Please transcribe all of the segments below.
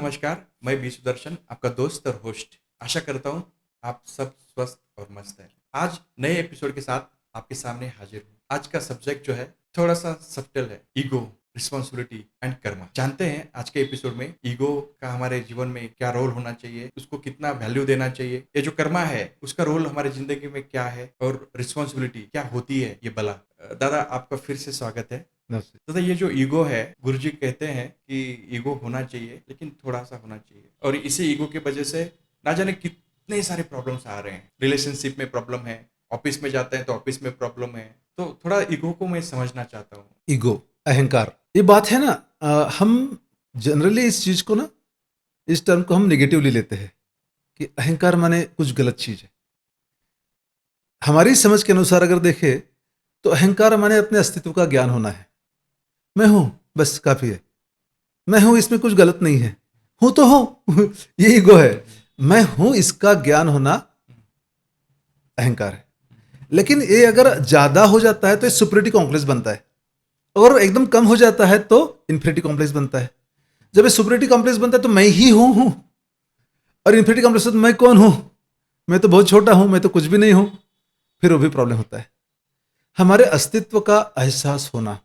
नमस्कार। मैं बी सुदर्शन, आपका दोस्त और होस्ट। आशा करता हूँ आप सब स्वस्थ और मस्त हैं। आज नए एपिसोड के साथ आपके सामने हाजिर हूँ। आज का सब्जेक्ट जो है थोड़ा सा सब्टल है, ईगो, रिस्पॉन्सिबिलिटी एंड कर्मा। जानते हैं आज के एपिसोड में ईगो का हमारे जीवन में क्या रोल होना चाहिए, उसको कितना वैल्यू देना चाहिए, ये जो कर्मा है उसका रोल हमारे जिंदगी में क्या है और रिस्पॉन्सिबिलिटी क्या होती है ये भला। दादा, आपका फिर से स्वागत है। नमस्ते। तो ये जो ईगो है, गुरुजी कहते हैं कि ईगो होना चाहिए लेकिन थोड़ा सा होना चाहिए, और इसी ईगो की वजह से ना जाने कितने सारे प्रॉब्लम्स आ रहे हैं। रिलेशनशिप में प्रॉब्लम है, ऑफिस में जाते हैं तो ऑफिस में प्रॉब्लम है। तो थोड़ा ईगो को मैं समझना चाहता हूँ। ईगो, अहंकार, ये बात है ना। हम जनरली इस चीज को ना, इस टर्म को हम नेगेटिवली लेते हैं कि अहंकार माने कुछ गलत चीज है। हमारी समझ के अनुसार अगर देखें तो अहंकार माने अपने अस्तित्व का ज्ञान होना है। मैं हूं, बस काफी है। मैं हूं, इसमें कुछ गलत नहीं है। हूं तो हूं ये ईगो है। मैं हूं, इसका ज्ञान होना अहंकार है। लेकिन ये अगर ज्यादा हो जाता है तो ये सुपरिटी कॉम्प्लेक्स बनता है, और एकदम कम हो जाता है तो इन्फिनिटी कॉम्प्लेक्स बनता है। जब ये सुपरिटी कॉम्प्लेक्स बनता है तो मैं ही हूं, और इन्फिनिटी कॉम्प्लेक्स तो मैं कौन हूं, मैं तो बहुत छोटा हूं, मैं तो कुछ भी नहीं हूं। फिर वो भी प्रॉब्लम होता है। हमारे अस्तित्व का एहसास होना,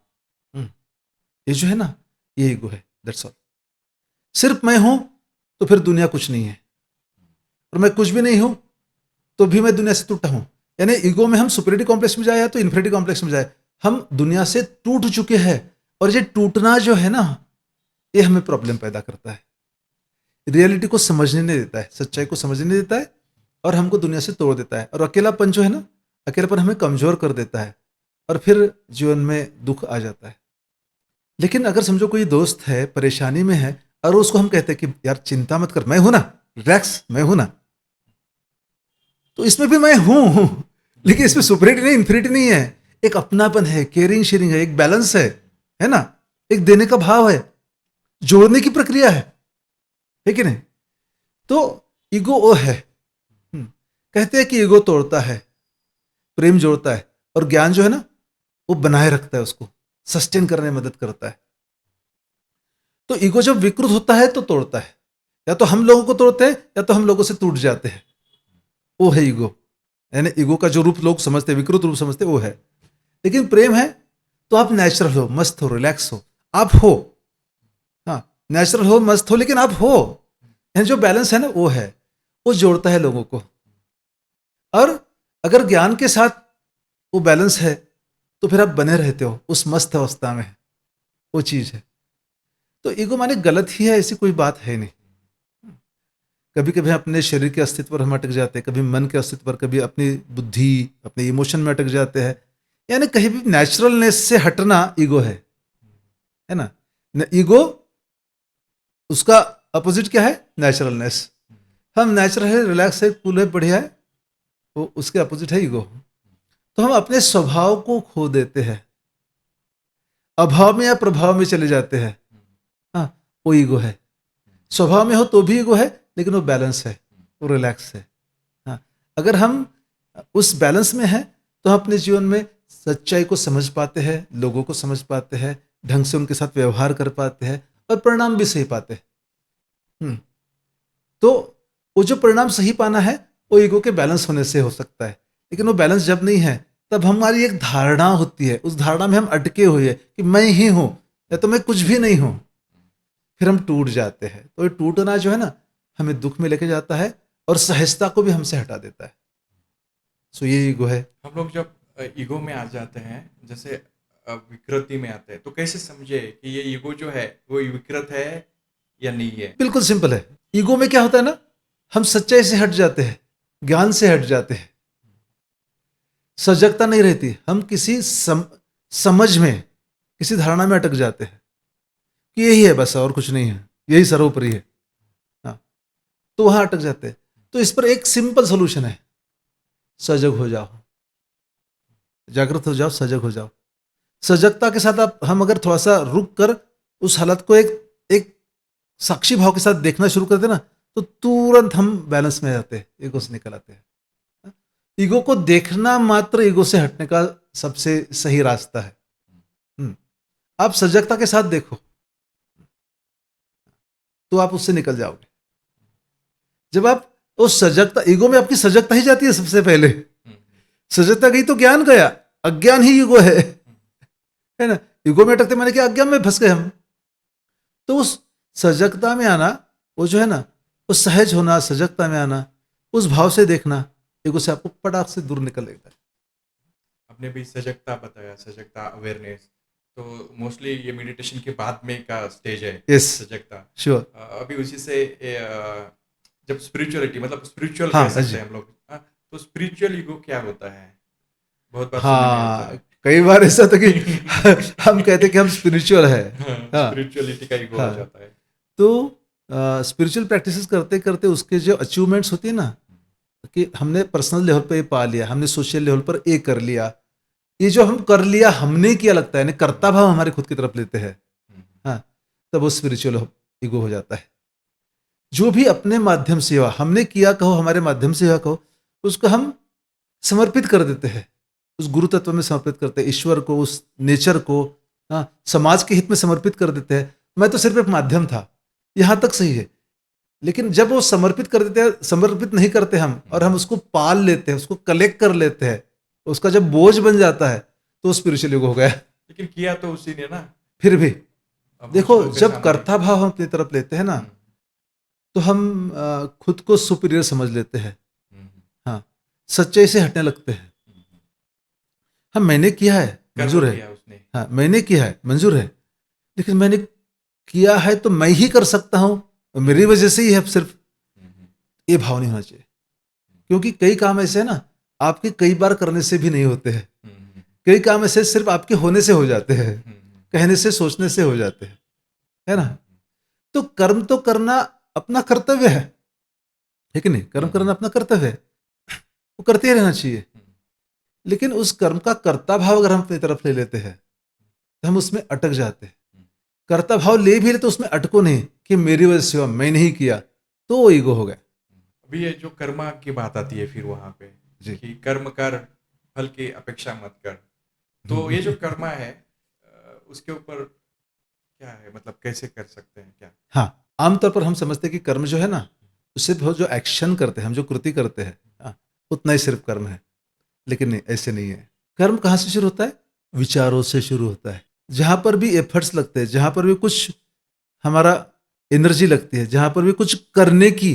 ये जो है ना, ये ईगो है। That's all. सिर्फ मैं हूं तो फिर दुनिया कुछ नहीं है, और मैं कुछ भी नहीं हूं तो भी मैं दुनिया से टूटा हूं। यानी ईगो में हम सुपरिटी कॉम्प्लेक्स में जाए या तो इन्फिनिटी कॉम्प्लेक्स में जाए, हम दुनिया से टूट चुके हैं। और ये टूटना जो है ना, ये हमें प्रॉब्लम पैदा करता है। रियलिटी को समझने नहीं देता है, सच्चाई को समझने नहीं देता है, और हमको दुनिया से तोड़ देता है। और अकेलापन जो है ना, अकेलापन हमें कमजोर कर देता है, और फिर जीवन में दुख आ जाता है। लेकिन अगर समझो कोई दोस्त है, परेशानी में है, और उसको हम कहते हैं कि यार चिंता मत कर, मैं हूं ना, रिलैक्स, मैं हूं ना, तो इसमें भी मैं हूं लेकिन इसमें सुपरिटी नहीं, इन्फिनिटी नहीं है। एक अपनापन है, केयरिंग शेयरिंग है, एक बैलेंस है ना, एक देने का भाव है, जोड़ने की प्रक्रिया है कि नहीं। तो ईगो वो है। कहते हैं कि ईगो तोड़ता है, प्रेम जोड़ता है, और ज्ञान जो है ना, वो बनाए रखता है, उसको सस्टेन करने में मदद करता है। तो ईगो जब विकृत होता है तो तोड़ता है। या तो हम लोगों को तोड़ते हैं, या तो हम लोगों से टूट जाते हैं। वो है ईगो। यानी ईगो का जो रूप लोग समझते हैं, विकृत रूप समझते हैं, वो है। लेकिन प्रेम है तो आप नेचुरल हो, मस्त हो, रिलैक्स हो, आप हो। हाँ, नेचुरल हो, मस्त हो, लेकिन आप हो। यानी जो बैलेंस है ना, वो है। वो जोड़ता है लोगों को। और अगर ज्ञान के साथ वो बैलेंस है तो फिर आप बने रहते हो उस मस्त अवस्था में। वो चीज है। तो ईगो माने गलत ही है, ऐसी कोई बात है नहीं। कभी कभी अपने शरीर के अस्तित्व पर हम अटक जाते हैं, कभी मन के अस्तित्व पर, कभी अपनी बुद्धि, अपने इमोशन में अटक जाते हैं। यानी कहीं भी नेचुरलनेस से हटना ईगो है ना। ईगो, उसका अपोजिट क्या है? नेचुरलनेस। हम नेचुरल है, रिलैक्स है, कूल है, बढ़िया है, वो उसके अपोजिट है ईगो। तो हम अपने स्वभाव को खो देते हैं, अभाव में या प्रभाव में चले जाते हैं। हाँ, वो ईगो है। स्वभाव में हो तो भी ईगो है, लेकिन वो बैलेंस है, वो रिलैक्स है। हाँ, अगर हम उस बैलेंस में हैं तो हम अपने जीवन में सच्चाई को समझ पाते हैं, लोगों को समझ पाते हैं, ढंग से उनके साथ व्यवहार कर पाते हैं, और परिणाम भी सही पाते हैं। हम्म, तो वो जो परिणाम सही पाना है, वो ईगो के बैलेंस होने से हो सकता है। लेकिन वो बैलेंस जब नहीं है, तब हमारी एक धारणा होती है, उस धारणा में हम अटके हुए हैं कि मैं ही हूं, या तो मैं कुछ भी नहीं हूं। फिर हम टूट जाते हैं। तो ये टूटना जो है ना, हमें दुख में लेके जाता है, और सहजता को भी हमसे हटा देता है। सो ये ईगो है। हम लोग जब ईगो में आ जाते हैं, जैसे विकृति में आते हैं, तो कैसे समझे कि ये ईगो जो है वो विकृत है या नहीं है? बिल्कुल सिंपल है। ईगो में क्या होता है ना, हम सच्चाई से हट जाते हैं, ज्ञान से हट जाते हैं, सजगता नहीं रहती। हम किसी समझ में, किसी धारणा में अटक जाते हैं कि यही है बस, और कुछ नहीं है, यही सर्वोपरि है। हाँ, तो वहां अटक जाते हैं। तो इस पर एक सिंपल सोल्यूशन है, सजग हो जाओ, जागृत हो जाओ, सजग हो जाओ। सजगता के साथ आप, हम अगर थोड़ा सा रुक कर उस हालत को एक एक साक्षी भाव के साथ देखना शुरू करते ना, तो तुरंत हम बैलेंस में आ जाते हैं, ईगो से निकल आते हैं। ईगो को देखना मात्र ईगो से हटने का सबसे सही रास्ता है। हम्म, आप सजगता के साथ देखो, तो आप उससे निकल जाओगे। जब आप उस सजगता, ईगो में आपकी सजगता ही जाती है सबसे पहले। सजगता गई तो ज्ञान गया, अज्ञान ही ईगो है ना। ईगो में अटकते मैंने क्या, अज्ञान में फंस गए हम। तो उस सजगता में आना, वो जो है ना, वो सहज होना, सजगता में आना, उस भाव से देखना, ईगो से आपको पटाख से दूर निकलेगा। आपने भी सजगता बताया, सजगता अवेयरनेस, तो मोस्टली ये मेडिटेशन के बाद में का स्टेज है यस, सजगता। श्योर। अभी उसी से जब स्पिरिचुअलिटी मतलब स्पिरिचुअल हाँ कह सकते जी, हैं हम लोग, तो स्पिरिचुअल ईगो क्या होता है? बहुत बार सुनने में आता हाँ, है। कई बार ऐसा था कि हम कहते कि हम स्पिरिचुअल है। हाँ स्पिरिचुअलिटी का ईगो हो हाँ। जाता है। तो स्पिरिचुअल प्रैक्टिसेस करते करते उसके जो अचीवमेंट्स होती है ना, कि हमने पर्सनल लेवल पे ये पा लिया, हमने सोशल लेवल पर ये कर लिया, ये जो हम कर लिया हमने किया लगता है, यानी कर्ता भाव हमारे खुद की तरफ लेते हैं। हाँ, तब वो स्पिरिचुअल ईगो हो जाता है। जो भी अपने माध्यम से हुआ, हमने किया कहो, हमारे माध्यम से हुआ कहो, उसको हम समर्पित कर देते हैं, उस गुरु तत्व में समर्पित करते हैं, ईश्वर को, उस नेचर को, हाँ, समाज के हित में समर्पित कर देते हैं। मैं तो सिर्फ एक माध्यम था, यहाँ तक सही है। लेकिन जब वो समर्पित कर देते हैं, समर्पित नहीं करते हम, और हम उसको पाल लेते हैं, उसको कलेक्ट कर लेते हैं, उसका जब बोझ बन जाता है, तो स्पिरिचुअल योग हो गया। लेकिन किया तो उसी ने ना। फिर भी अब उस देखो, लोगों के जब सामने। कर्ता भाव हम अपनी तरफ लेते हैं ना, तो हम खुद को सुपीरियर समझ लेते हैं। हाँ, सच्चाई से हटने लगते हैं। हाँ, मैंने किया है, मंजूर कर्म है। किया उसने। हाँ, मैंने किया है, मंजूर है। लेकिन मैंने किया है तो मैं ही कर सकता हूं, और मेरी वजह से ही है सिर्फ, ये भाव नहीं होना चाहिए। क्योंकि कई काम ऐसे है ना, आपके कई बार करने से भी नहीं होते हैं। कई काम ऐसे सिर्फ आपके होने से हो जाते हैं, कहने से, सोचने से हो जाते हैं, है ना। तो कर्म तो करना अपना कर्तव्य है कि नहीं? कर्म करना अपना कर्तव्य है, वो करते ही रहना चाहिए। लेकिन उस कर्म का कर्ता भाव अगर हम अपनी तरफ ले लेते हैं, तो हम उसमें अटक जाते हैं। कर्ता भाव ले भी ले तो उसमें अटको नहीं कि मेरी वजह से हुआ, मैं नहीं किया, तो वो ईगो हो गया। अभी ये जो कर्मा की बात आती है फिर वहां पे, जी। कि कर्म कर, फल की अपेक्षा मत कर। तो ये जो कर्मा है, उसके ऊपर क्या है, मतलब कैसे कर सकते हैं क्या? हाँ, आमतौर पर हम समझते हैं कि कर्म जो है ना, सिर्फ जो एक्शन करते हैं, हम जो कृति करते हैं, हाँ, उतना ही सिर्फ कर्म है। लेकिन नहीं, ऐसे नहीं है। कर्म कहाँ से शुरू होता है? विचारों से शुरू होता है। जहां पर भी एफर्ट्स लगते हैं, जहां पर भी कुछ हमारा एनर्जी लगती है, जहां पर भी कुछ करने की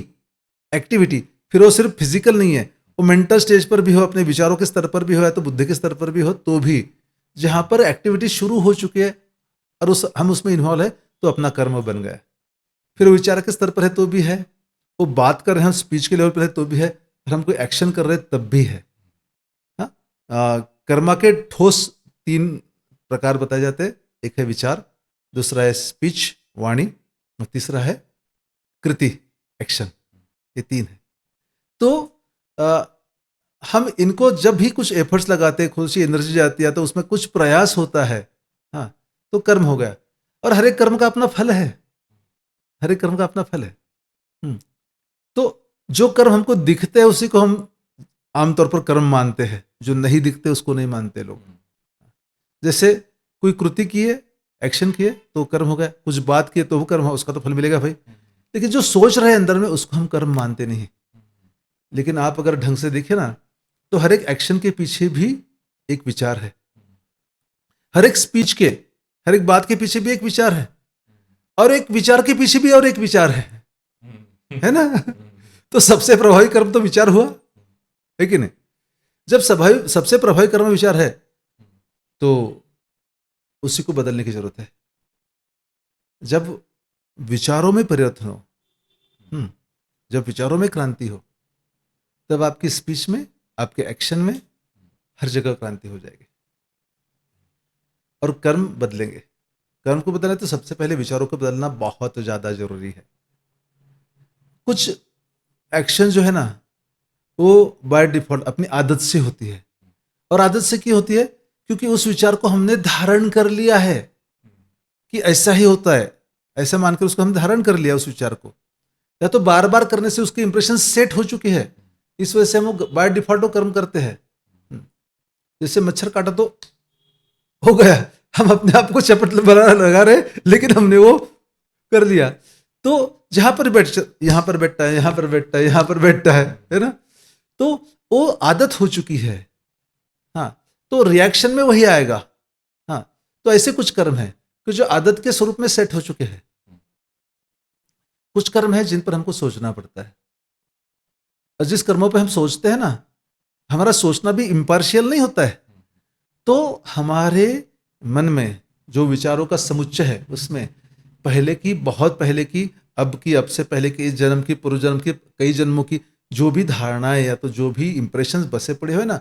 एक्टिविटी, फिर वो सिर्फ फिजिकल नहीं है, वो मेंटल स्टेज पर भी हो, अपने विचारों के स्तर पर भी हो, या तो बुद्धि के स्तर पर भी हो, तो भी जहां पर एक्टिविटी शुरू हो चुकी है और हम उसमें इन्वॉल्व है, तो अपना कर्म बन गया। फिर वो विचार के स्तर पर है तो भी है, वो बात कर रहे हैं, स्पीच के लेवल पर है तो भी है, और हम कोई एक्शन कर रहे हैं तब भी है। हाँ, कर्मा के ठोस 3 प्रकार बताए जाते हैं। एक है विचार, दूसरा है स्पीच, वाणी, और तीसरा है कृति, एक्शन। ये 3 है। तो आ, हम इनको जब भी कुछ एफर्ट्स लगाते हैं, खुद से एनर्जी जाती है, तो उसमें कुछ प्रयास होता है, हाँ, तो कर्म हो गया। और हर एक कर्म का अपना फल है, हर एक कर्म का अपना फल है। तो जो कर्म हमको दिखते हैं उसी को हम आमतौर पर कर्म मानते हैं, जो नहीं दिखते उसको नहीं मानते लोग। जैसे कोई कृति किए, एक्शन किए तो कर्म हो गया, कुछ बात किए तो वो कर्म हो, उसका तो फल मिलेगा भाई। लेकिन जो सोच रहे हैं अंदर में, उसको हम कर्म मानते नहीं। लेकिन आप अगर ढंग से देखें ना, तो हर एक एक्शन के पीछे भी एक विचार है, हर एक स्पीच के, हर एक बात के पीछे भी एक विचार है, और एक विचार के पीछे भी और एक विचार है ना। तो सबसे प्रभावी कर्म तो विचार हुआ, है कि नहीं? जब सबसे प्रभावी कर्म विचार है, तो उसी को बदलने की जरूरत है। जब विचारों में परिवर्तन हो, जब विचारों में क्रांति हो, तब आपकी स्पीच में, आपके एक्शन में, हर जगह क्रांति हो जाएगी और कर्म बदलेंगे। कर्म को बदलना है तो सबसे पहले विचारों को बदलना बहुत ज्यादा जरूरी है। कुछ एक्शन जो है ना, वो बाय डिफॉल्ट अपनी आदत से होती है। और आदत से क्यों होती है? क्योंकि उस विचार को हमने धारण कर लिया है कि ऐसा ही होता है, ऐसा मानकर उसको हम धारण कर लिया उस विचार को, या तो बार बार करने से उसकी इंप्रेशन सेट हो चुकी है, इस वजह से हम बाय डिफॉल्ट वो कर्म करते हैं। जैसे मच्छर काटा तो हो गया, हम अपने आप को चपट लगा रहे, लेकिन हमने वो कर लिया। तो जहां पर यहाँ पर बैठता है, यहाँ पर बैठता है, यहाँ पर बैठता है ना, तो वो आदत हो चुकी है। हाँ, तो रिएक्शन में वही आएगा। हाँ, तो ऐसे कुछ कर्म है कि जो आदत के स्वरूप में सेट हो चुके हैं। कुछ कर्म है जिन पर हमको सोचना पड़ता है, और जिस कर्मों पे हम सोचते हैं ना, हमारा सोचना भी इम्पार्शियल नहीं होता है। तो हमारे मन में जो विचारों का समुच्चय है, उसमें पहले की, बहुत पहले की, अब की, अब से पहले की, इस जन्म की, पूर्व जन्म की, कई जन्मों की जो भी धारणाएं या तो जो भी इंप्रेशंस बसे पड़े हुए ना,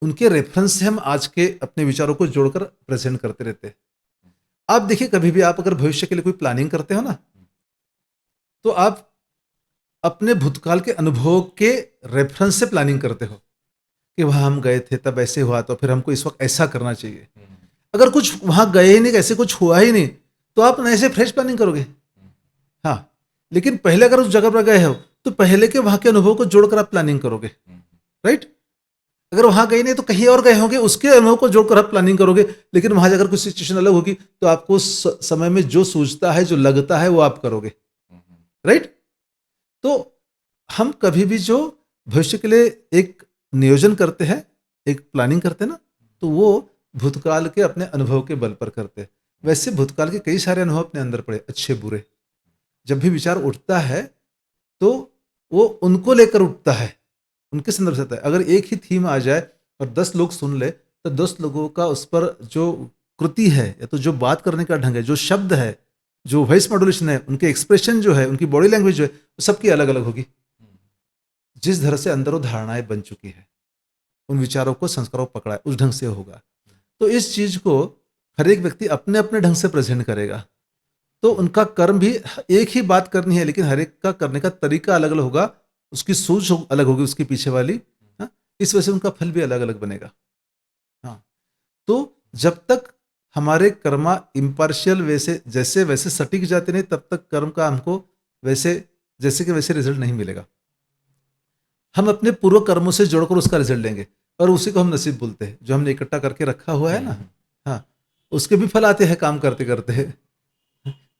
उनके रेफरेंस से हम आज के अपने विचारों को जोड़कर प्रेजेंट करते रहते हैं। आप देखिए, कभी भी आप अगर भविष्य के लिए कोई प्लानिंग करते हो ना, तो आप अपने भूतकाल के अनुभव के रेफरेंस से प्लानिंग करते हो कि वहां हम गए थे, तब ऐसे हुआ, तो फिर हमको इस वक्त ऐसा करना चाहिए। अगर कुछ वहां गए ही नहीं, ऐसे कुछ हुआ ही नहीं, तो आप नए से फ्रेश प्लानिंग करोगे। हाँ, लेकिन पहले अगर उस जगह पर गए हो, तो पहले के वहां के अनुभव को जोड़कर आप प्लानिंग करोगे, राइट। अगर वहां गए नहीं तो कहीं और गए होंगे, उसके अनुभव को जोड़कर आप प्लानिंग करोगे। लेकिन वहां जाकर कुछ सिचुएशन अलग होगी, तो आपको उस समय में जो सूझता है, जो लगता है, वो आप करोगे, राइट। तो हम कभी भी जो भविष्य के लिए एक नियोजन करते हैं, एक प्लानिंग करते हैं ना, तो वो भूतकाल के अपने अनुभव के बल पर करते हैं। वैसे भूतकाल के कई सारे अनुभव अपने अंदर पड़े, अच्छे बुरे। जब भी विचार उठता है तो वो उनको लेकर उठता है, उनके संदर्भ से आता है। अगर एक ही थीम आ जाए और 10 लोग सुन ले, तो 10 लोगों का उस पर जो कृति है, या तो जो बात करने का ढंग है, जो शब्द है, जो वॉइस मॉड्यूलेशन है, उनके एक्सप्रेशन जो है, उनकी बॉडी लैंग्वेज जो है, सबकी अलग अलग होगी। जिस तरह से अंदर वो धारणाएं बन चुकी है, उन विचारों को, संस्कारों को पकड़ा है, उस ढंग से होगा। तो इस चीज को हर एक व्यक्ति अपने अपने ढंग से प्रेजेंट करेगा। तो उनका कर्म भी एक ही बात करनी है, लेकिन हर एक का करने का तरीका अलग अलग होगा, उसकी सूझ अलग होगी, उसके पीछे वाली। हाँ, इस वजह से उनका फल भी अलग अलग बनेगा। हाँ, तो जब तक हमारे कर्मा इम्पार्शियल वैसे जैसे वैसे सटीक जाते नहीं, तब तक कर्म का हमको वैसे जैसे कि वैसे रिजल्ट नहीं मिलेगा। हम अपने पूर्व कर्मों से जोड़कर उसका रिजल्ट लेंगे, और उसी को हम नसीब बोलते हैं, जो हमने इकट्ठा करके रखा हुआ है ना। हाँ, उसके भी फल आते हैं काम करते करते।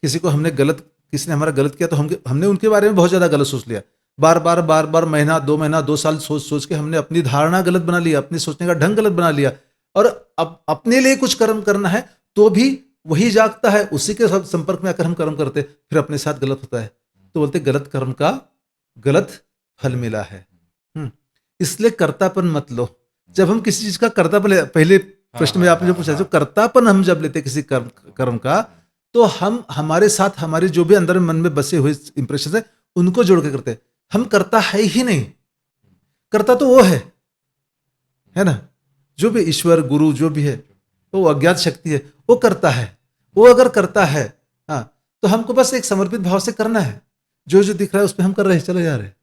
किसी को हमने गलत, किसी ने हमारा गलत किया, तो हमने उनके बारे में बहुत ज्यादा गलत सोच लिया। बार बार बार बार, महीना 2 महीना 2 साल सोच सोच के हमने अपनी धारणा गलत बना लिया, अपनी सोचने का ढंग गलत बना लिया। और अब अपने लिए कुछ कर्म करना है तो भी वही जागता है, उसी के साथ संपर्क में आकर हम कर्म करते, फिर अपने साथ गलत होता है। तो बोलते गलत कर्म का गलत फल मिला है। इसलिए कर्तापन मत लो। जब हम किसी चीज का कर्तापन, पहले प्रश्न में आपने जो पूछा, जो कर्तापन हम जब लेते किसी कर्म का, तो हम हमारे साथ हमारे जो भी अंदर मन में बसे हुए इंप्रेशन है, उनको जोड़ के करते हैं। हम करता है ही नहीं, करता तो वो है ना, जो भी ईश्वर गुरु जो भी है, तो वो अज्ञात शक्ति है, वो करता है। वो अगर करता है, हाँ, तो हमको बस एक समर्पित भाव से करना है। जो जो दिख रहा है उस पर हम कर रहे हैं, चले जा रहे हैं।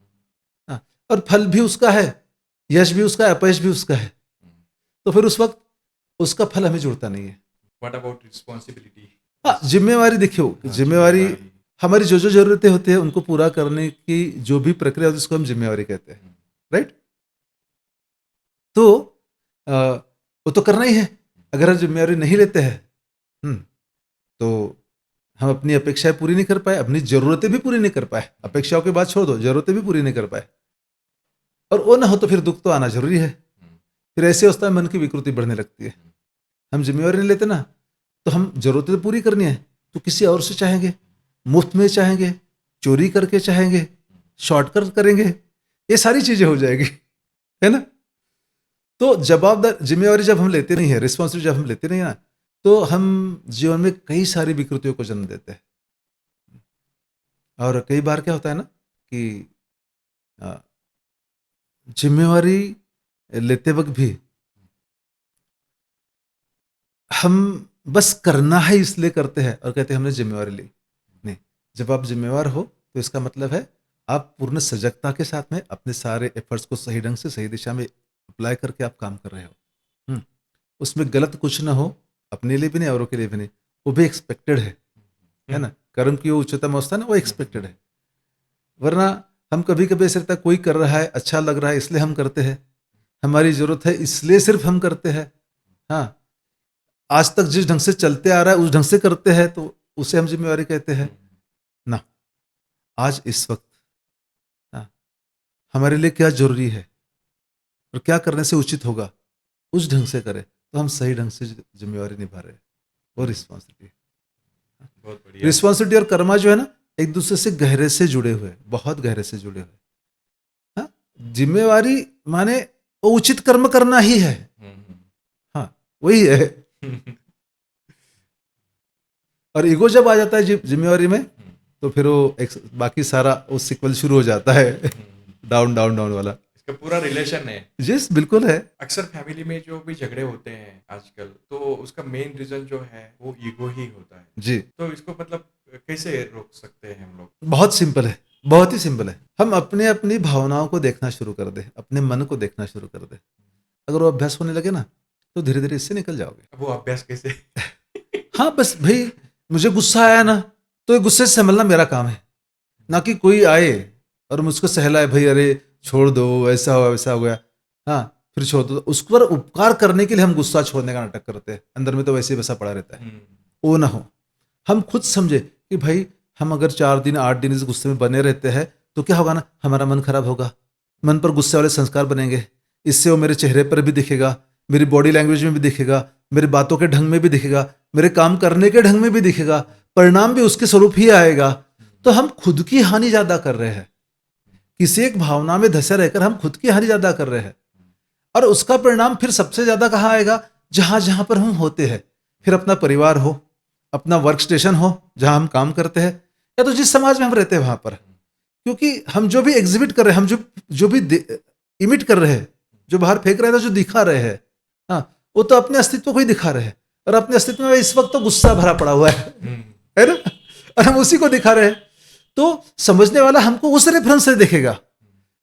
हाँ, और फल भी उसका है, यश भी उसका है, अपयश भी उसका है। तो फिर उस वक्त उसका फल हमें जुड़ता नहीं है। What about responsibility? हाँ, जिम्मेवारी देखियो, जिम्मेवारी हमारी जो जो जरूरतें होती है उनको पूरा करने की जो भी प्रक्रिया होती है, उसको हम जिम्मेवारी कहते हैं, राइट। तो वो तो करना ही है। अगर हम जिम्मेवारी नहीं लेते हैं, तो हम अपनी अपेक्षाएं पूरी नहीं कर पाए, अपनी जरूरतें भी पूरी नहीं कर पाए। अपेक्षाओं की बात छोड़ दो, जरूरतें भी पूरी नहीं कर पाए, और वो ना हो तो फिर दुख तो आना जरूरी है। फिर ऐसी अवस्था में मन की विकृति बढ़ने लगती है। हम जिम्मेवारी नहीं लेते ना, तो हम जरूरतें तो पूरी करनी है, तो किसी और से चाहेंगे, मुफ्त में चाहेंगे, चोरी करके चाहेंगे, शॉर्टकट करेंगे, ये सारी चीजें हो जाएगी, है ना। तो जवाबदार जिम्मेवारी जब हम लेते नहीं है, रिस्पॉन्सिबिलिटी जब हम लेते नहीं है ना, तो हम जीवन में कई सारी विकृतियों को जन्म देते हैं। और कई बार क्या होता है ना कि जिम्मेवारी लेते वक्त भी हम बस करना है इसलिए करते हैं, और कहते हैं हमने जिम्मेवारी ली। नहीं, जब आप जिम्मेवार हो तो इसका मतलब है आप पूर्ण सजगता के साथ में अपने सारे एफर्ट्स को सही ढंग से, सही दिशा में अप्लाई करके आप काम कर रहे हो। उसमें गलत कुछ ना हो, अपने लिए भी नहीं, औरों के लिए भी नहीं, वो भी एक्सपेक्टेड है ना। कर्म की वो उच्चतम अवस्था ना, वो एक्सपेक्टेड है। वरना हम कभी कभी ऐसा लगता है कोई कर रहा है, अच्छा लग रहा है, इसलिए हम करते हैं, हमारी जरूरत है इसलिए सिर्फ हम करते हैं। हाँ, आज तक जिस ढंग से चलते आ रहा है उस ढंग से करते हैं, तो उसे हम जिम्मेवारी कहते हैं ना। आज इस वक्त हाँ, हमारे लिए क्या जरूरी है और क्या करने से उचित होगा, उस ढंग से करें तो हम सही ढंग से जिम्मेवारी निभा रहे हैं। वो रिस्पॉन्सिबिलिटी, बहुत बढ़िया। रिस्पॉन्सिबिलिटी और कर्मा जो है ना, एक दूसरे से गहरे से जुड़े हुए हैं, बहुत गहरे से जुड़े हुए हैं। हाँ, जिम्मेवारी माने वो उचित कर्म करना ही है। हाँ, वही है। और ईगो जब आ जाता है जिम्मेवारी में, तो फिर वो एक बाकी सारा वो सीक्वल शुरू हो जाता है, डाउन डाउन डाउन वाला। इसका पूरा रिलेशन है। जिस बिल्कुल है। अक्सर फैमिली में जो भी झगड़े होते हैं आजकल, तो उसका मेन रीजन जो है वो ईगो ही होता है। जी, तो इसको मतलब कैसे रोक सकते हैं हम लोग? बहुत सिंपल है, बहुत ही सिंपल है। हम अपने अपनी भावनाओं को देखना शुरू कर दे, अपने मन को देखना शुरू कर दे। अगर वो अभ्यास होने लगे ना, तो धीरे धीरे इससे निकल जाओगे। अब वो अभ्यास कैसे? हाँ, बस भाई मुझे गुस्सा आया ना, तो ये गुस्से से संभलना मेरा काम है। ना कि कोई आए और मुझको सहलाए, भाई अरे छोड़ दो, ऐसा हुआ वैसा हो गया, हाँ फिर छोड़ दो। उस पर उपकार करने के लिए हम गुस्सा छोड़ने का नाटक करते हैं, अंदर में तो वैसे ही बसा पड़ा रहता है। वो ना हो, हम खुद समझे कि भाई हम अगर 4 दिन 8 दिन इस गुस्से में बने रहते हैं तो क्या होगा ना, हमारा मन खराब होगा, मन पर गुस्से वाले संस्कार बनेंगे। इससे वो मेरे चेहरे पर भी दिखेगा, मेरी बॉडी लैंग्वेज में भी दिखेगा, मेरी बातों के ढंग में भी दिखेगा, मेरे काम करने के ढंग में भी दिखेगा, परिणाम भी उसके स्वरूप ही आएगा। तो हम खुद की हानि ज्यादा कर रहे हैं, किसी एक भावना में धसे रहकर हम खुद की हानि ज्यादा कर रहे हैं। और उसका परिणाम फिर सबसे ज्यादा कहाँ आएगा, जहां जहां पर हम होते हैं। फिर अपना परिवार हो, अपना वर्क स्टेशन हो जहां हम काम करते हैं, या तो जिस समाज में हम रहते हैं वहां पर। क्योंकि हम जो भी एग्जिबिट कर रहे हैं, हम जो भी इमिट कर रहे हैं, जो बाहर फेंक रहे हैं, जो दिखा रहे हैं, हाँ वो तो अपने अस्तित्व को ही दिखा रहे हैं। और अपने अस्तित्व में इस वक्त तो गुस्सा भरा पड़ा हुआ है ना, और हम उसी को दिखा रहे हैं। तो समझने वाला हमको उस रेफरेंस से देखेगा,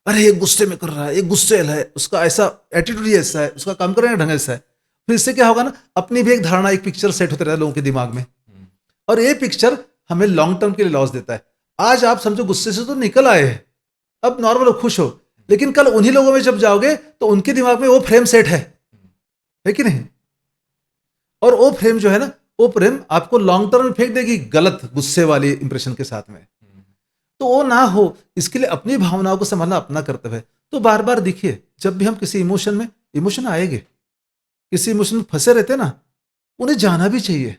अरे ये गुस्से में कर रहा है, ये गुस्सेल है, उसका ऐसा एटीट्यूड ही ऐसा है, उसका काम करने का ढंग ऐसा है। फिर इससे क्या होगा ना, अपनी भी एक धारणा, एक पिक्चर सेट होते रहता है लोगों के दिमाग में। और ये पिक्चर हमें लॉन्ग टर्म के लिए लॉस देता है। आज आप समझो गुस्से से तो निकल आए हैं, अब नॉर्मल हो, खुश हो, लेकिन कल उन्हीं लोगों में जब जाओगे तो उनके दिमाग में वो फ्रेम सेट है कि नहीं? और वो फ्रेम जो है ना, वो फ्रेम आपको लॉन्ग टर्म में फेंक देगी गलत गुस्से वाली इंप्रेशन के साथ में। तो वो ना हो, इसके लिए अपनी भावनाओं को संभालना अपना कर्तव्य है। तो बार बार देखिए, जब भी हम किसी इमोशन में, इमोशन आएंगे, किसी इमोशन में फंसे रहते ना, उन्हें जाना भी चाहिए।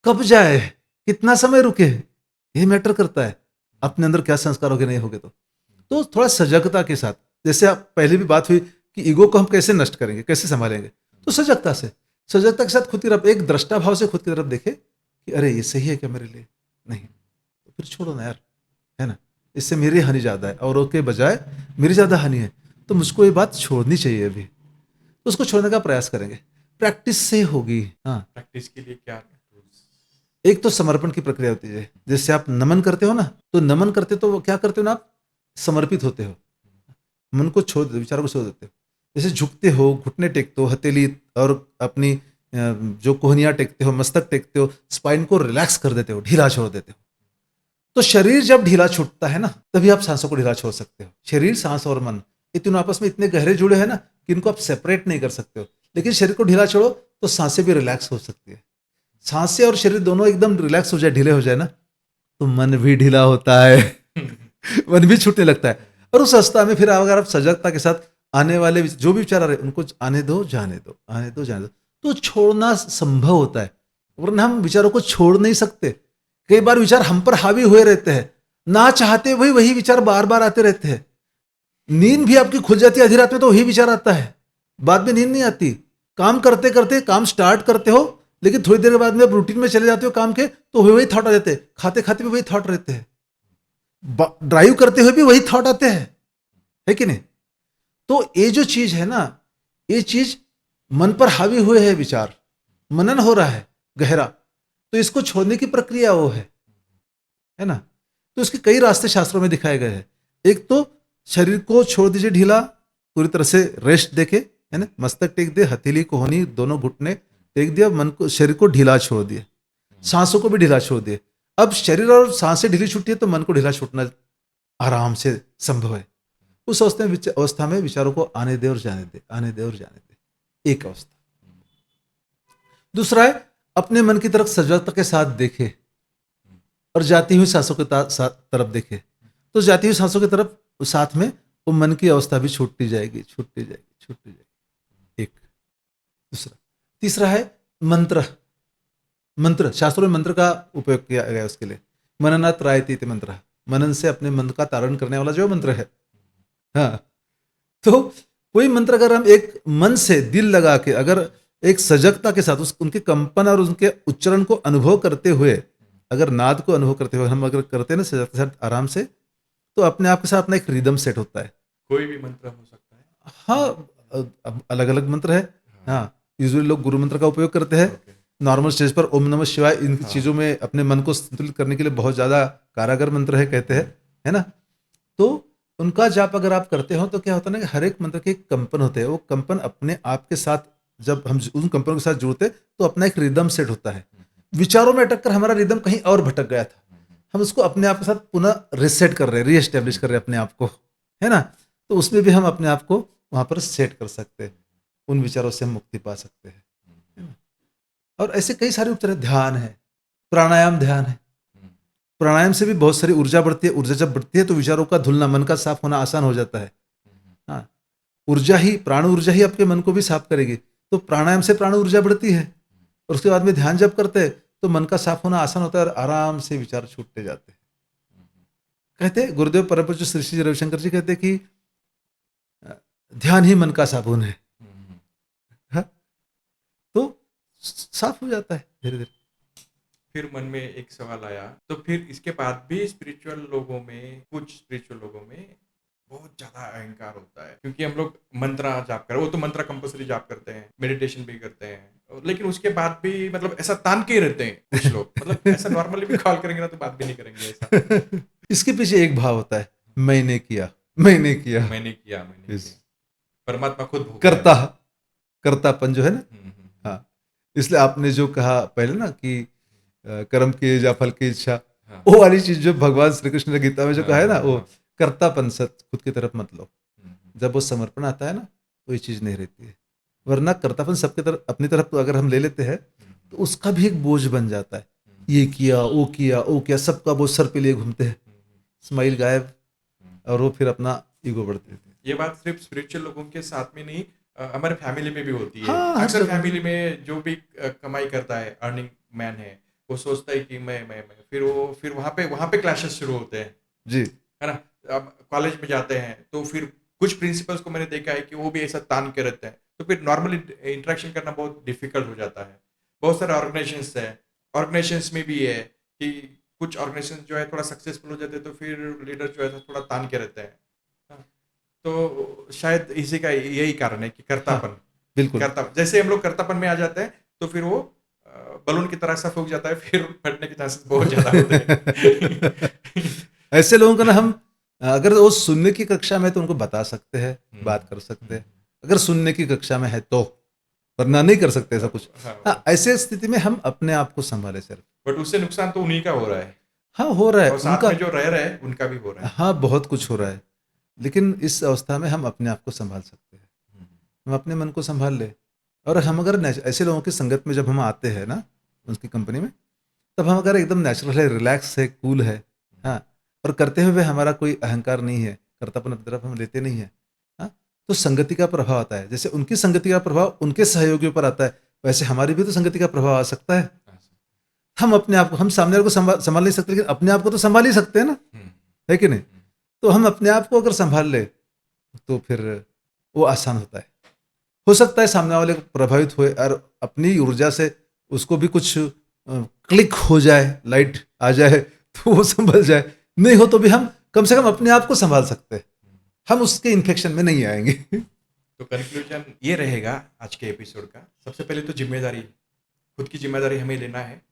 कब जाए, कितना समय रुके, ये मैटर करता है अपने अंदर क्या संस्कार होगे नहीं होगे। तो थोड़ा सजगता के साथ, जैसे आप पहले भी बात हुई कि ईगो को हम कैसे नष्ट करेंगे, कैसे संभालेंगे, तो सजगता के साथ खुद की तरफ, एक दृष्टा भाव से खुद की तरफ देखे कि अरे ये सही है क्या मेरे लिए, नहीं तो फिर छोड़ो ना यार, है ना, इससे मेरी हानि ज्यादा है और के बजाय मेरी ज्यादा हानि है, तो मुझको ये बात छोड़नी चाहिए अभी। तो उसको छोड़ने का प्रयास करेंगे, प्रैक्टिस से होगी। हाँ, प्रैक्टिस के लिए क्या tools? एक तो समर्पण की प्रक्रिया होती है। जैसे आप नमन करते हो ना, तो नमन करते तो क्या करते हो ना, आप समर्पित होते हो, मन को छोड़ देते, विचारों को छोड़ देते हो। जैसे झुकते हो, घुटने टेकते हो, हथेली और अपनी जो कोहनियां टेकते हो, मस्तक टेकते हो, स्पाइन को रिलैक्स कर देते हो, ढीला छोड़ देते हो। तो शरीर जब ढीला छूटता है ना, तभी आप सांसों को ढीला छोड़ सकते हो। शरीर, सांस और मन, ये तीनों आपस में इतने गहरे जुड़े हैं ना कि इनको आप सेपरेट नहीं कर सकते हो। लेकिन शरीर को ढीला छोड़ो तो सांसें भी रिलैक्स हो सकती है। सांसें और शरीर दोनों एकदम रिलैक्स हो जाए, ढीले हो जाए ना, तो मन भी ढीला होता है, मन भी छूटने लगता है। और उस अवस्था में फिर अगर आप सजगता के साथ आने वाले जो भी विचार आ रहे हैं, उनको आने दो, जाने दो, आने दो, जाने दो, तो छोड़ना संभव होता है। वरना हम विचारों को छोड़ नहीं सकते। कई बार विचार हम पर हावी हुए रहते हैं, ना चाहते हुए वही विचार बार बार आते रहते हैं। नींद भी आपकी खुल जाती है आधी रात में तो वही विचार आता है, बाद में नींद नहीं आती। काम करते करते काम स्टार्ट करते हो, लेकिन थोड़ी देर के बाद में रूटीन में चले जाते हो काम के, तो वही थॉट आ जाते हैं, खाते खाते भी वही थॉट रहते हैं, ड्राइव करते हुए भी वही थॉट आते हैं, है कि नहीं? तो ये जो चीज है ना, ये चीज मन पर हावी हुए है, विचार मनन हो रहा है गहरा, तो इसको छोड़ने की प्रक्रिया वो है ना। तो इसके कई रास्ते शास्त्रों में दिखाए गए हैं। एक तो शरीर को छोड़ दीजिए ढीला, पूरी तरह से रेस्ट देके, है ना, मस्तक टेक दे, हथेली कोहनी दोनों घुटने टेक दिया, मन को, शरीर को ढीला छोड़ दिए, सांसों को भी ढीला छोड़ दिए। अब शरीर और सांसें ढीली छूटी है तो मन को ढीला छूटना आराम से संभव है। उस अवस्था में विचारों को आने दे और जाने दे, आने दे और जाने दे, एक अवस्था। दूसरा है अपने मन की तरफ सजगता के साथ देखे और जाती हुई सांसों के तरफ देखे, तो जाती हुई सांसों की तरफ साथ में वो मन की अवस्था भी छूटती जाएगी, छूटती जाएगी, छूटती जाएगी। एक दूसरा, तीसरा है मंत्र। मंत्र, शास्त्रों में मंत्र का उपयोग किया गया है उसके लिए। मननात् त्रायते इति मंत्र, मनन से अपने मन का तारण करने वाला जो मंत्र है। हाँ, तो कोई मंत्र अगर हम एक मन से दिल लगा के, अगर एक सजगता के साथ उनके कंपन और उनके उच्चारण को अनुभव करते हुए, अगर नाद को अनुभव करते हुए हम अगर करते हैं ना सजगता के साथ आराम से, तो अपने आप के साथ अपना एक रिदम सेट होता है। कोई भी मंत्र हो सकता है। हाँ, अलग अलग मंत्र है। हाँ, यूजुअली लोग गुरु मंत्र का उपयोग करते हैं। नॉर्मल स्टेज पर ओम नमः शिवाय इन चीज़ों में अपने मन को संतुलित करने के लिए बहुत ज़्यादा कारागर मंत्र है, कहते हैं, है ना। तो उनका जाप अगर आप करते हो तो क्या होता है ना कि हर एक मंत्र के कंपन होते हैं, वो कंपन अपने आप के साथ जब हम उन कंपनों के साथ जुड़ते तो अपना एक रिदम सेट होता है। विचारों में अटक कर हमारा रिदम कहीं और भटक गया था, हम उसको अपने आप के साथ पुनः रिसेट कर रहे हैं, रीएस्टेब्लिश कर रहे हैं अपने आप को, है ना। तो उसमें भी हम अपने आप को वहाँ पर सेट कर सकते हैं, उन विचारों से हम मुक्ति पा सकते हैं, है ना। और ऐसे कई सारे उपचार, ध्यान है, प्राणायाम ध्यान है। प्राणायाम से भी बहुत सारी ऊर्जा बढ़ती है। ऊर्जा जब बढ़ती है तो विचारों का धुलना, मन का साफ होना आसान हो जाता है। हाँ, ऊर्जा ही, प्राण ऊर्जा ही आपके मन को भी साफ करेगी। तो प्राणायाम से प्राण ऊर्जा बढ़ती है, और उसके बाद में ध्यान जब करते हैं तो मन का साफ होना आसान होता है और आराम से विचार छूटते जाते हैं। कहते हैं गुरुदेव परम पूज्य श्री श्री रविशंकर जी कहते हैं कि ध्यान ही मन का साबुन है। हाँ? तो साफ हो जाता है धीरे धीरे। फिर मन में एक सवाल आया, तो फिर इसके बाद भी स्पिरिचुअल लोगों में, कुछ स्पिरिचुअल लोगों में बहुत ज्यादा अहंकार होता है, क्योंकि हम लोग मंत्र जाप कर, वो तो मंत्र कंपल्सरी जाप करते हैं, मेडिटेशन भी करते हैं, लेकिन उसके बाद भी मतलब ऐसा तान के ही रहते हैं कुछ लोग, मतलब ऐसा नॉर्मली भी कॉल करेंगे ना तो बात भी नहीं करेंगे ऐसा। इसके पीछे एक भाव होता है, मैंने किया, मैंने किया, मैंने किया, मैंने किया। परमात्मा खुद भोग करता, रहा है। करतापन जो है ना। हाँ, इसलिए आपने जो कहा पहले ना कि कर्म की या फल की इच्छा, हाँ। वो वाली चीज जो भगवान श्री कृष्ण ने गीता में जो कहा है ना, वो हाँ। कर्तापन, सत खुद की तरफ मत लो। जब वो समर्पण आता है ना तो ये चीज नहीं रहती है। वरना कर्तापन सबके तरफ, अपनी तरफ तो अगर हम ले लेते हैं तो उसका भी एक बोझ बन जाता है। ये किया, वो किया, वो किया, सबका बोझ सर पे लिए घूमते हैं, स्माइल गायब, और वो फिर अपना ईगो बढ़ते थे। ये बात सिर्फ स्पिरिचुअल लोगों के साथ में नहीं, हमारे फैमिली में भी होती है। हाँ, हर अक्सर जगह। फैमिली में जो भी कमाई करता है, अर्निंग मैन है, वो सोचता है कि मैं फिर वहां पे क्लैशेस शुरू होते हैं, जी, है ना। अब कॉलेज में जाते हैं तो फिर कुछ प्रिंसिपल्स को मैंने देखा है कि वो भी ऐसा तान के रहते हैं, तो फिर नॉर्मली इंटरेक्शन करना बहुत डिफिकल्ट हो जाता है। बहुत सारे ऑर्गेनाइजेशंस है, ऑर्गेनाइजेशंस में भी है कि कुछ ऑर्गेनाइजेशन जो है थोड़ा सक्सेसफुल हो जाते हैं तो फिर लीडर जो है थोड़ा तान के रहते हैं। हाँ, तो शायद इसी का यही कारण है कि हाँ, कर्तापन, बिल्कुल। कर्ता जैसे हम लोग कर्तापन में आ जाते हैं तो फिर वो बलून की तरह सा फूक जाता है, फिर फटने के चांसेस बहुत ज्यादा होते हैं। ऐसे लोगों को ना हम, अगर वो सुनने की कक्षा में है तो उनको बता सकते हैं, बात कर सकते हैं, अगर सुनने की कक्षा में है तो, वरना नहीं कर सकते ऐसा कुछ। हाँ, ऐसे स्थिति में हम अपने आप को संभाले सर। बट उससे नुकसान तो उन्हीं का हो रहा है, हाँ, हो रहा है और साथ उनका। में जो रह रहे हैं उनका भी हो रहा है। हाँ, बहुत कुछ हो रहा है, लेकिन इस अवस्था में हम अपने आप को संभाल सकते हैं। हम अपने मन को संभाल ले, और हम अगर ऐसे लोगों की संगत में जब हम आते हैं ना, उनकी कंपनी में, तब हम अगर एकदम नेचुरल है, रिलैक्स है, कूल है, हाँ, और करते हुए हमारा कोई अहंकार नहीं है, कर्तापन अपनी तरफ हम लेते नहीं है, हाँ, तो संगति का प्रभाव आता है। जैसे उनकी संगति का प्रभाव उनके सहयोगियों पर आता है, वैसे हमारी भी तो संगति का प्रभाव आ सकता है। हम अपने आप को, हम सामने वाले को संभाल नहीं सकते, लेकिन अपने आप को तो संभाल ही सकते हैं ना, है कि नहीं। तो हम अपने आप को अगर संभाल ले तो फिर वो आसान होता है। हो सकता है सामने वाले को प्रभावित हुए और अपनी ऊर्जा से उसको भी कुछ क्लिक हो जाए, लाइट आ जाए तो वो संभल जाए, नहीं हो तो भी हम कम से कम अपने आप को संभाल सकते हैं, हम उसके इन्फेक्शन में नहीं आएंगे। तो कंक्लूजन ये रहेगा आज के एपिसोड का, सबसे पहले तो जिम्मेदारी, खुद की जिम्मेदारी हमें लेना है।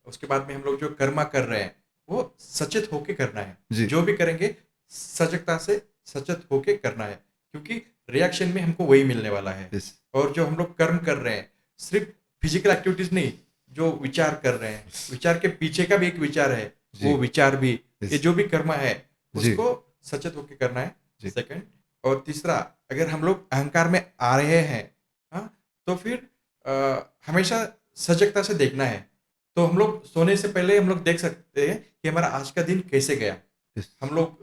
उसके बाद में हम लोग जो कर्मा कर रहे हैं वो सचेत होके करना है, जो भी करेंगे सजगता से सचेत होके करना है, क्योंकि रिएक्शन में हमको वही मिलने वाला है। और जो हम लोग कर्म कर रहे हैं, सिर्फ फिजिकल एक्टिविटीज नहीं, जो विचार कर रहे हैं, विचार के पीछे का भी एक विचार है, वो विचार भी, ये जो भी कर्म है उसको सचेत होके करना है। सेकंड, और तीसरा, अगर हम लोग अहंकार में आ रहे हैं, हाँ, तो फिर हमेशा सजगता से देखना है तो हम लोग सोने से पहले हम लोग देख सकते हैं कि हमारा आज का दिन कैसे गया, Yes. हम लोग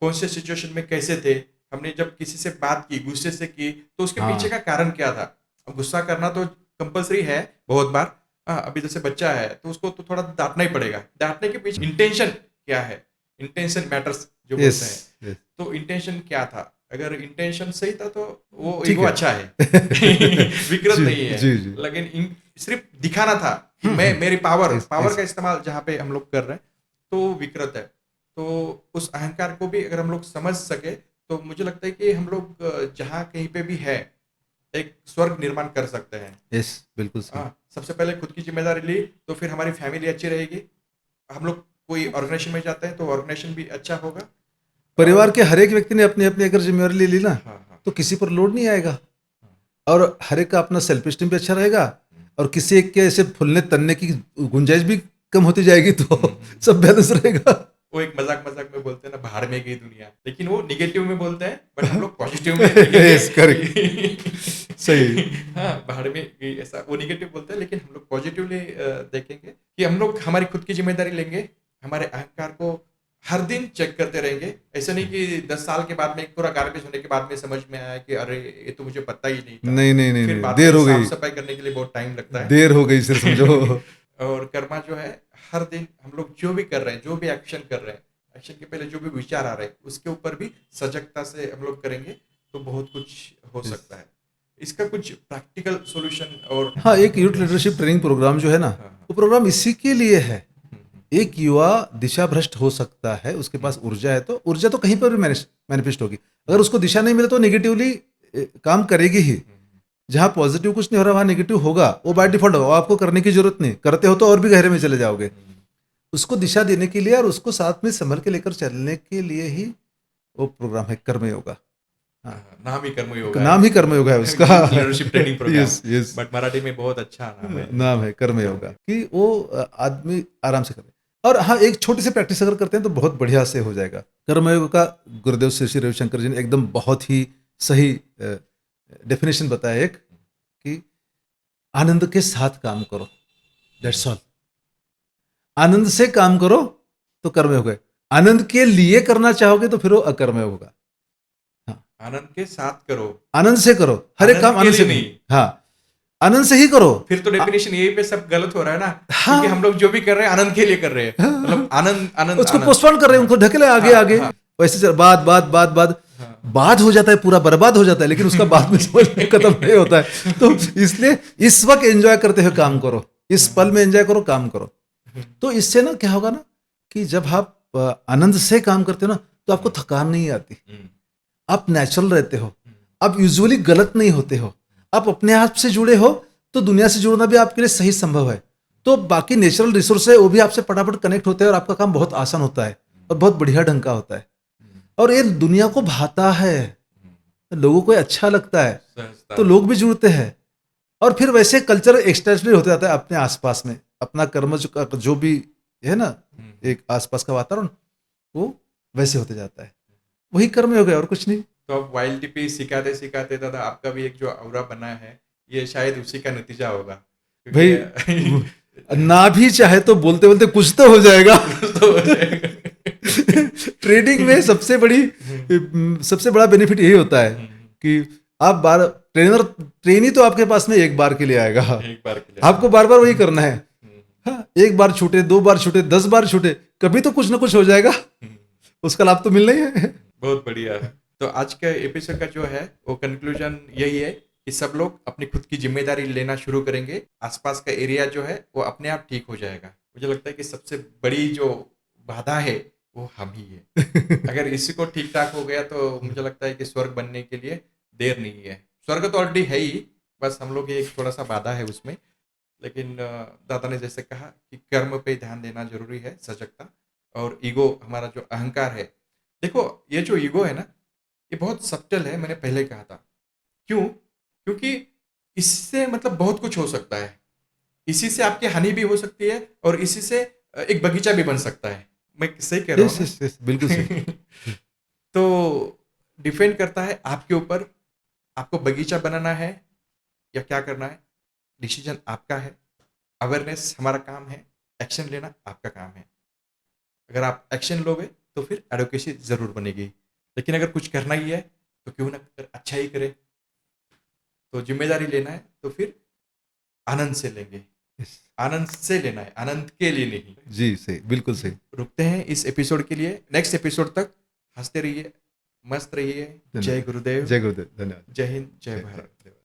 कौन से सिचुएशन में कैसे थे, हमने जब किसी से बात की गुस्से से की तो उसके पीछे हाँ का कारण क्या था। अब गुस्सा करना तो कंपलसरी है बहुत बार। अभी जैसे बच्चा है तो उसको तो थोड़ा डांटना ही पड़ेगा, डांटने के पीछे इंटेंशन क्या है, इंटेंशन मैटर्स जो यस बोलते हैं। यस तो इंटेंशन क्या था, अगर इंटेंशन सही था तो वो ठीक ईगो है अच्छा है विकृत जी नहीं है। जी जी लेकिन सिर्फ दिखाना था कि मैं मेरी पावर यस पावर यस का इस्तेमाल जहाँ पे हम लोग कर रहे हैं तो वो विकृत है। तो उस अहंकार को भी अगर हम लोग समझ सके तो मुझे लगता है कि हम लोग जहाँ कहीं पे भी है एक स्वर्ग निर्माण कर सकते हैं। यस बिल्कुल सही सबसे पहले खुद की जिम्मेदारी ली तो फिर हमारी फैमिली अच्छी रहेगी। हम लोग कोई ऑर्गेनाइजेशन में जाते हैं तो ऑर्गेनाइजेशन भी अच्छा होगा। और परिवार के हर एक व्यक्ति ने अपनी अपनी अगर जिम्मेवारी ले ली ना हाँ हाँ तो किसी पर लोड नहीं आएगा हाँ, और हर एक का अपना सेल्फ स्टीम भी अच्छा रहेगा और किसी एक के ऐसे फूलने तनने की गुंजाइश भी कम होती जाएगी तो सब बैलेंस रहेगा वो एक मजाक मजाक में बोलते हैं ना, बाहर में गई दुनिया, लेकिन वो निगेटिव में बोलते हैं बट हम लोग पॉजिटिव में देखेंगे यस करेक्ट कि सही हाँ बाहर में गई ऐसा वो निगेटिव बोलते हैं, लेकिन हम लोग पॉजिटिवली देखेंगे कि हम लोग हमारी खुद की जिम्मेदारी लेंगे, हमारे अहंकार को हर दिन चेक करते रहेंगे। ऐसा नहीं कि 10 साल के बाद में एक पूरा गार्बेज होने के बाद में समझ में आया कि अरे ये तो मुझे पता ही नहीं था। नहीं नहीं नहीं फिर नहीं बाद देर में हो साफ गई सफाई करने के लिए बहुत टाइम लगता है। देर हो गई सिर समझो और कर्मा जो है हर दिन हम लोग जो भी कर रहे हैं, जो भी एक्शन कर रहे हैं, एक्शन के पहले जो भी विचार आ रहे हैं उसके ऊपर भी सजगता से हम लोग करेंगे तो बहुत कुछ हो Yes. सकता है। इसका कुछ प्रैक्टिकल सॉल्यूशन और हाँ एक यूथ लीडरशिप ट्रेनिंग प्रोग्राम जो है ना हाँ हाँ वो प्रोग्राम इसी के लिए है। हम्म, एक युवा दिशा भ्रष्ट हो सकता है, उसके पास ऊर्जा है तो ऊर्जा तो कहीं पर भी मैनिफेस्ट होगी। अगर उसको दिशा नहीं मिले तो नेगेटिवली काम करेगी ही। जहाँ पॉजिटिव कुछ नहीं हो रहा वहाँ नेगेटिव होगा, वो बाय डिफॉल्ट होगा, आपको करने की जरूरत नहीं, करते हो तो और भी गहरे में चले जाओगे। उसको दिशा देने के लिए और उसको साथ में संभल के लेकर चलने के लिए ही वो प्रोग्राम है कर्म योगा। हाँ नाम ही कर्म योगा है नाम ही कर्म योगा है उसका youth leadership training programme, yes yes but Marathi में बहुत अच्छा नाम है। नाम है कर्म योगा कि वो आदमी आराम से करे। और हाँ एक छोटी सी प्रैक्टिस अगर करते हैं तो बहुत बढ़िया से हो जाएगा। कर्मयोग का गुरुदेव श्री श्री रविशंकर जी ने एकदम बहुत ही सही डेफिनेशन बताया एक कि आनंद के साथ काम करो, दैट्स ऑल। आनंद से काम करो तो कर्मयोग है, आनंद के लिए करना चाहोगे तो फिर वो अकर्मयोग होगा। हाँ आनंद के साथ करो, आनंद से करो, हर एक काम के आनंद से लिए करो। नहीं। हाँ आनंद से ही करो। फिर तो डेफिनेशन यही पे सब गलत हो रहा है ना, क्योंकि हम हाँ लोग जो भी कर रहे हैं आनंद के लिए कर रहे हैं, मतलब हाँ, आनंद आनंद उसको आनंद। पोस्टपोन कर रहे हैं, हाँ उनको ढकेले आगे हाँ आगे। हाँ वैसे बाद बाद बाद बाद हाँ बाद हो जाता है, पूरा बर्बाद हो जाता है, लेकिन उसका बाद में समझ में खत्म नहीं होता है। तो इसलिए इस वक्त एंजॉय करते हुए काम करो, इस पल में एंजॉय करो, काम करो। तो इससे ना क्या होगा ना कि जब आप आनंद से काम करते हो ना तो आपको थकान नहीं आती, आप नेचुरल रहते हो, आप यूजुअली गलत नहीं होते हो, आप अपने आप से जुड़े हो तो दुनिया से जुड़ना भी आपके लिए सही संभव है। तो बाकी नेचुरल रिसोर्स है वो भी आपसे फटाफट कनेक्ट होते हैं और आपका काम बहुत आसान होता है और बहुत बढ़िया ढंग का होता है और ये दुनिया को भाता है, लोगों को ये अच्छा लगता है सहजता। तो लोग भी जुड़ते हैं और फिर वैसे कल्चर एक्सटेंशन होते जाता है अपने आसपास में, अपना कर्म जो भी है ना एक आसपास का वातावरण वो वैसे होते जाता है, वही कर्म हो गया और कुछ नहीं। तो अब वाइल्ड टीपी सिखाते सिखाते दादा आपका भी एक जो औरा बना है ये शायद उसी का नतीजा होगा, भाई क्योंकि ना भी चाहे तो बोलते बोलते कुछ तो हो जाएगा। तो हो जाएगा। ट्रेडिंग में सबसे बड़ा बेनिफिट यही होता है कि आप बार ट्रेनी तो आपके पास में एक बार के लिए आएगा, एक बार के लिए आपको बार बार वही करना है। हम्म, हाँ, एक बार छूटे, 2 बार छूटे, 10 बार छूटे, कभी तो कुछ ना कुछ हो जाएगा, हम्म, उसका लाभ तो मिलना ही है। बहुत बढ़िया। तो आज का एपिसोड का जो है वो कंक्लूजन यही है कि सब लोग अपनी खुद की जिम्मेदारी लेना शुरू करेंगे, आसपास का एरिया जो है वो अपने आप ठीक हो जाएगा। मुझे लगता है कि सबसे बड़ी जो बाधा है वो हम ही है। अगर इसी को ठीक ठाक हो गया तो मुझे लगता है कि स्वर्ग बनने के लिए देर नहीं है। स्वर्ग तो ऑलरेडी है ही, बस हम लोग ये एक थोड़ा सा बाधा है उसमें। लेकिन दादा ने जैसे कहा कि कर्म पे ध्यान देना जरूरी है, सजगता। और ईगो हमारा जो अहंकार है, देखो ये जो ईगो है ना ये बहुत सब्टल है, मैंने पहले कहा था। क्यों? क्योंकि इससे मतलब बहुत कुछ हो सकता है, इसी से आपकी हानि भी हो सकती है और इसी से एक बगीचा भी बन सकता है। मैं सही कह रहा हूँ यस ना? यस यस बिल्कुल सही। तो डिपेंड करता है आपके ऊपर, आपको बगीचा बनाना है या क्या करना है, डिसीजन आपका है। अवेयरनेस हमारा काम है, एक्शन लेना आपका काम है। अगर आप एक्शन लोगे तो फिर एडवोकेसी ज़रूर बनेगी। लेकिन अगर कुछ करना ही है तो क्यों ना अच्छा ही करे। तो जिम्मेदारी लेना है तो फिर आनंद से लेंगे, Yes. आनंद से लेना है, आनंद के लिए नहीं। जी सही, बिल्कुल सही। रुकते हैं इस एपिसोड के लिए, नेक्स्ट एपिसोड तक हंसते रहिए, मस्त रहिए। जय धन्यवाद। गुरुदेव, जय गुरुदेव। धन्यवाद। जय हिंद, जय जय भारत। जय।